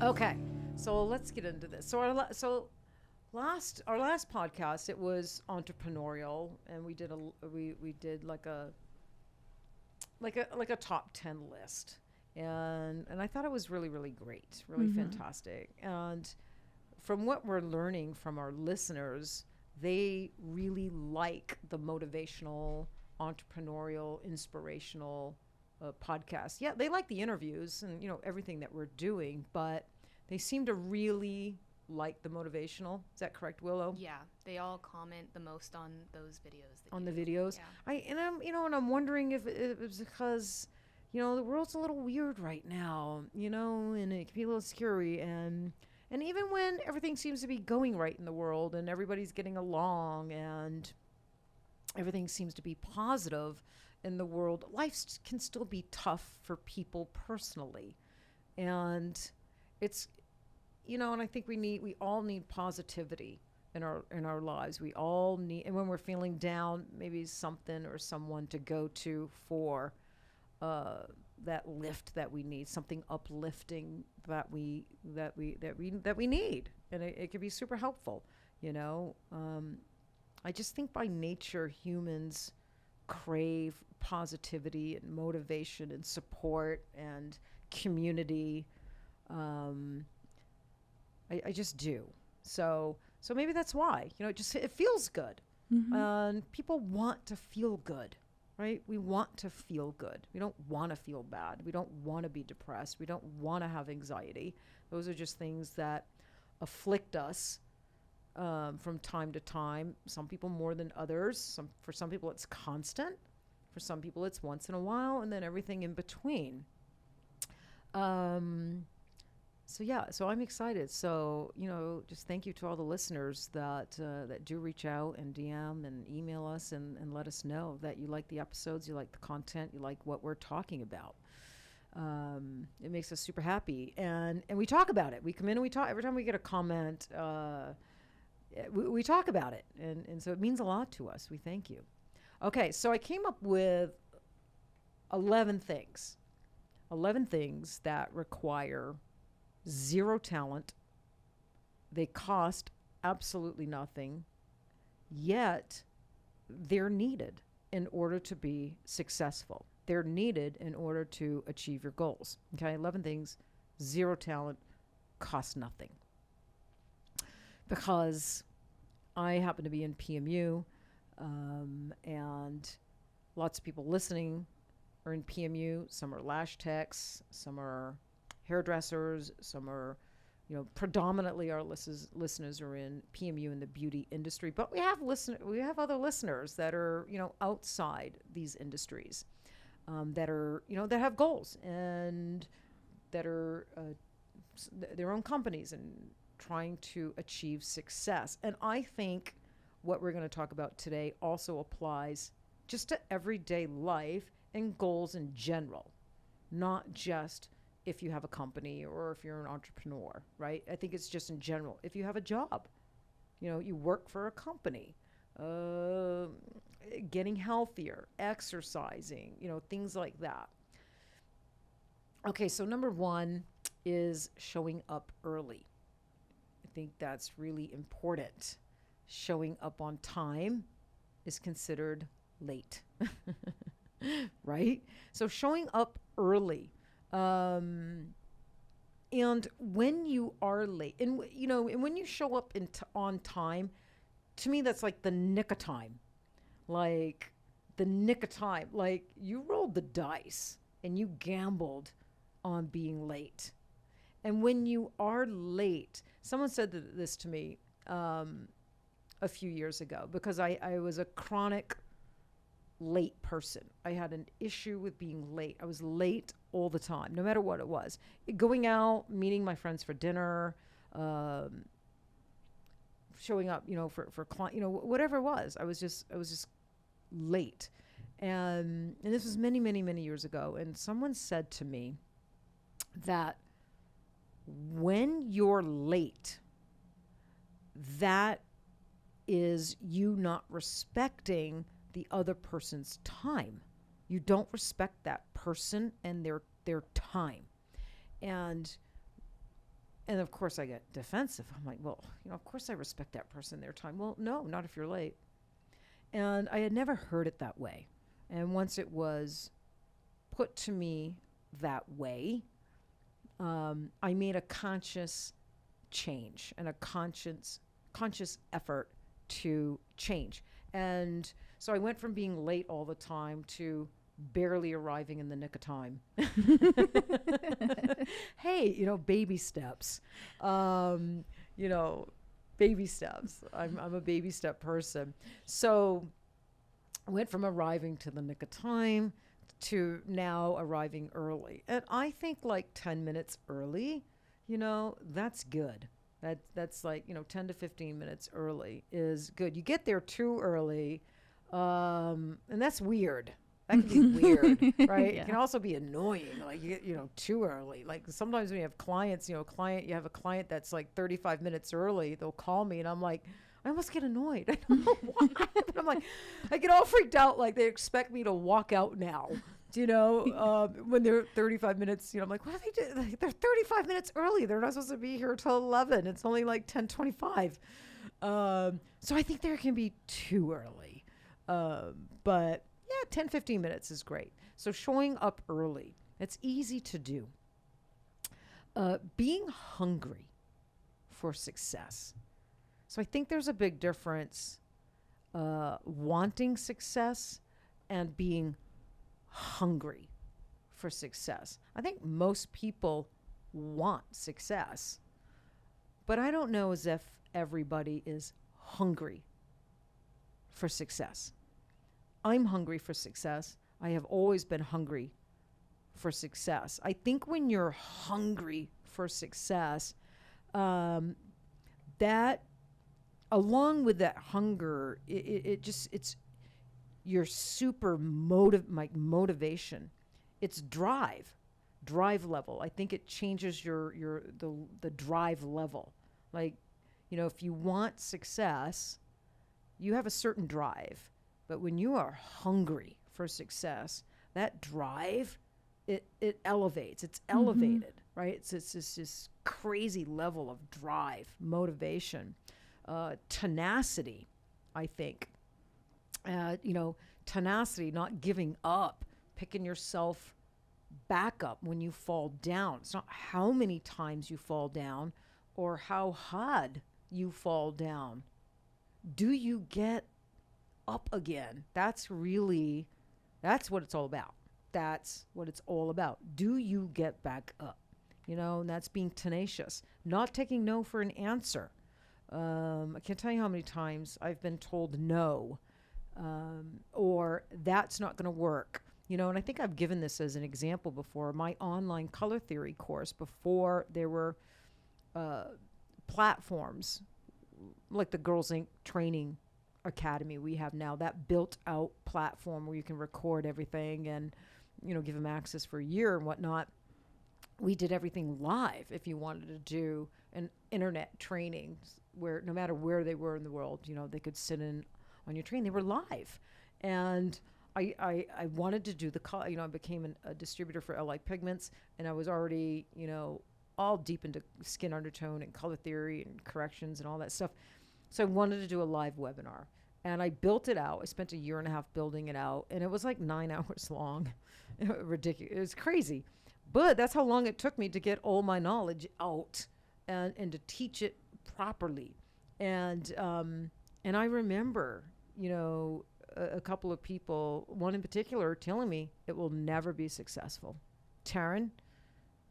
Okay, so let's get into this. So our last podcast, it was entrepreneurial, and we did like a top 10 list, and I thought it was really really great, really fantastic. And from what we're learning from our listeners, they really like the motivational, entrepreneurial, inspirational podcast. Yeah, they like the interviews and everything that we're doing, but they seem to really like the motivational. Is that correct, Willow? Yeah, they all comment the most on those videos that On you the do. videos. Yeah. I'm wondering if it was because the world's a little weird right now, and it can be a little scary, and even when everything seems to be going right in the world and everybody's getting along and everything seems to be positive in the world, can still be tough for people personally. And it's, and I think we all need positivity in our lives. We all need, and when we're feeling down, maybe something or someone to go to for uh, that lift that we need, something uplifting that we need, and it can be super helpful. You know, I just think by nature humans crave positivity and motivation and support and community. Um, I just do. So maybe that's why. It feels good. And people want to feel good, right? We want to feel good. We don't want to feel bad. We don't want to be depressed. We don't want to have anxiety. Those are just things that afflict us from time to time. Some people more than others. For some people it's constant. For some people it's once in a while, and then everything in between. Um, so I'm excited. So just thank you to all the listeners that do reach out and DM and email us and let us know that you like the episodes, you like the content, you like what we're talking about. It makes us super happy, and we talk about it. We come in and we talk every time we get a comment. We talk about it, and so it means a lot to us. We thank you. Okay, so I came up with 11 things. 11 things that require zero talent. They cost absolutely nothing, yet they're needed in order to be successful. They're needed in order to achieve your goals. Okay, 11 things, zero talent, cost nothing. Because I happen to be in PMU, and lots of people listening are in PMU. Some are lash techs, some are hairdressers, some are, predominantly our listeners are in PMU in the beauty industry. But we have other listeners that are, outside these industries, that are, that have goals and that are their own companies and trying to achieve success. And I think what we're going to talk about today also applies just to everyday life and goals in general, not just if you have a company or if you're an entrepreneur, right? I think it's just in general. If you have a job, you work for a company, getting healthier, exercising, things like that. Okay, so number one is showing up early. I think that's really important. Showing up on time is considered late, right? So showing up early. And when you are late, and when you show up on time, to me, that's like the nick of time. Like the nick of time. Like you rolled the dice and you gambled on being late. And when you are late, someone said this to me a few years ago, because I was a chronic late person. I had an issue with being late. I was late all the time, no matter what it was. Going out, meeting my friends for dinner, showing up, for client, whatever it was. I was just late. And this was many, many, many years ago. And someone said to me that when you're late, that is you not respecting the other person's time. You don't respect that person and their time. And And of course I get defensive. I'm like, well, of course I respect that person, their time. Well, no, not if you're late. And I had never heard it that way. And once it was put to me that way, I made a conscious change and a conscious effort to change. And so I went from being late all the time to barely arriving in the nick of time. Hey, baby steps. Baby steps. I'm a baby step person. So I went from arriving to the nick of time to now arriving early. And I think like 10 minutes early, that's good. That's like, 10 to 15 minutes early is good. You get there too early, and that's weird. That can be weird, right? Yeah. It can also be annoying, like, too early. Like sometimes when you have clients, you have a client that's like 35 minutes early, they'll call me and I'm like, I almost get annoyed. I don't know why. But I'm like, I get all freaked out. Like they expect me to walk out now, when they're 35 minutes, I'm like, what are they doing? Like, they're 35 minutes early. They're not supposed to be here till 11. It's only like 10:25. So I think there can be too early. But yeah, 10, 15 minutes is great. So showing up early, it's easy to do. Being hungry for success. So I think there's a big difference wanting success and being hungry for success. I think most people want success, but I don't know as if everybody is hungry for success. I'm hungry for success. I have always been hungry for success. I think when you're hungry for success, that along with that hunger, it's your super motivation. It's drive level. I think it changes the drive level. Like, if you want success, you have a certain drive. But when you are hungry for success, that drive, it elevates. It's elevated, right? It's this crazy level of drive, motivation, tenacity, I think. Tenacity, not giving up, picking yourself back up when you fall down. It's not how many times you fall down or how hard you fall down. Do you get up again? That's what it's all about. That's what it's all about. Do you get back up? And that's being tenacious, not taking no for an answer. I can't tell you how many times I've been told no, or that's not going to work. And I think I've given this as an example before. My online color theory course, before there were platforms like the Girlz Inc. training academy we have now, that built out platform where you can record everything and give them access for a year and whatnot. We did everything live. If you wanted to do an internet training where no matter where they were in the world, they could sit in on your train, they were live. And I wanted to do I became a distributor for LI Pigments, and I was already all deep into skin undertone and color theory and corrections and all that stuff. So I wanted to do a live webinar, and I built it out. I spent a year and a half building it out, and it was like 9 hours long. Ridiculous. It was crazy. But that's how long it took me to get all my knowledge out and to teach it properly. And I remember, a couple of people, one in particular, telling me it will never be successful. Taryn,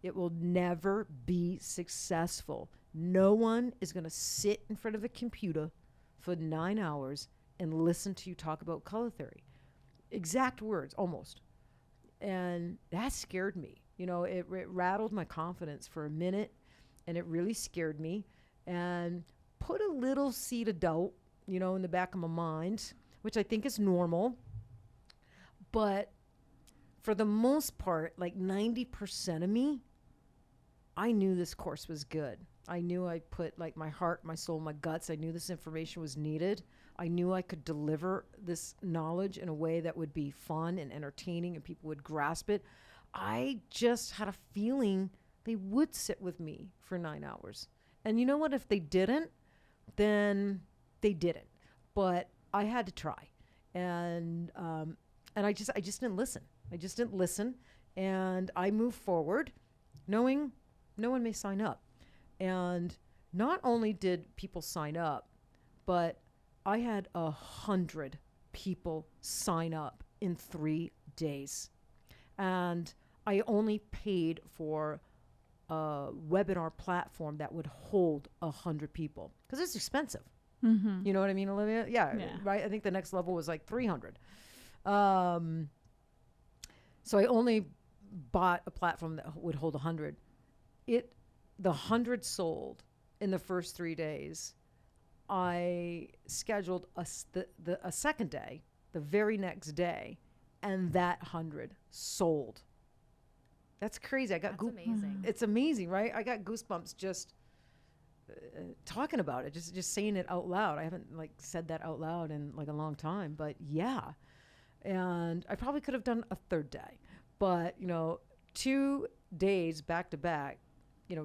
it will never be successful. No one is going to sit in front of a computer for 9 hours and listen to you talk about color theory. Exact words, almost. And that scared me. It rattled my confidence for a minute, and it really scared me and put a little seed of doubt, in the back of my mind, which I think is normal. But for the most part, like 90% of me, I knew this course was good. I knew I put like my heart, my soul, my guts. I knew this information was needed. I knew I could deliver this knowledge in a way that would be fun and entertaining and people would grasp it. I just had a feeling they would sit with me for 9 hours. And you know what? If they didn't, then they didn't. But I had to try. And I just didn't listen. I just didn't listen. And I moved forward knowing no one may sign up. And not only did people sign up, but I had 100 people sign up in 3 days. And I only paid for a webinar platform that would hold 100 people because it's expensive. Mm-hmm. You know what I mean, Olivia? Yeah, right. I think the next level was like 300. So I only bought a platform that would hold 100. The 100 sold in the first 3 days. I scheduled a second day, the very next day, and that 100 sold. That's crazy. That's amazing. It's amazing, right? I got goosebumps just talking about it, just saying it out loud. I haven't like said that out loud in like a long time, but yeah. And I probably could have done a third day, but 2 days back to back,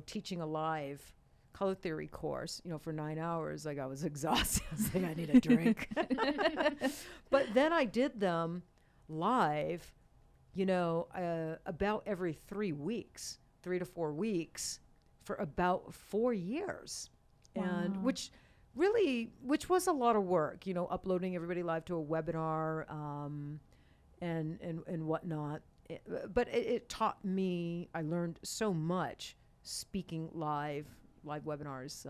teaching a live color theory course, for 9 hours, like I was exhausted. I was like, I need a drink. But then I did them live, about every 3 weeks, 3 to 4 weeks for about 4 years. Wow. And which was a lot of work, uploading everybody live to a webinar, and whatnot. But it taught me, I learned so much speaking live webinars,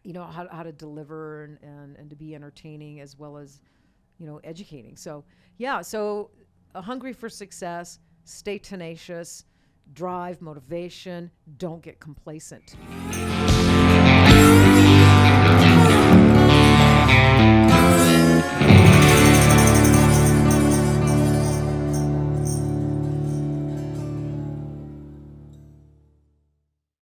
how to deliver and to be entertaining as well as, educating. So, yeah, hungry for success, stay tenacious, drive, motivation, don't get complacent.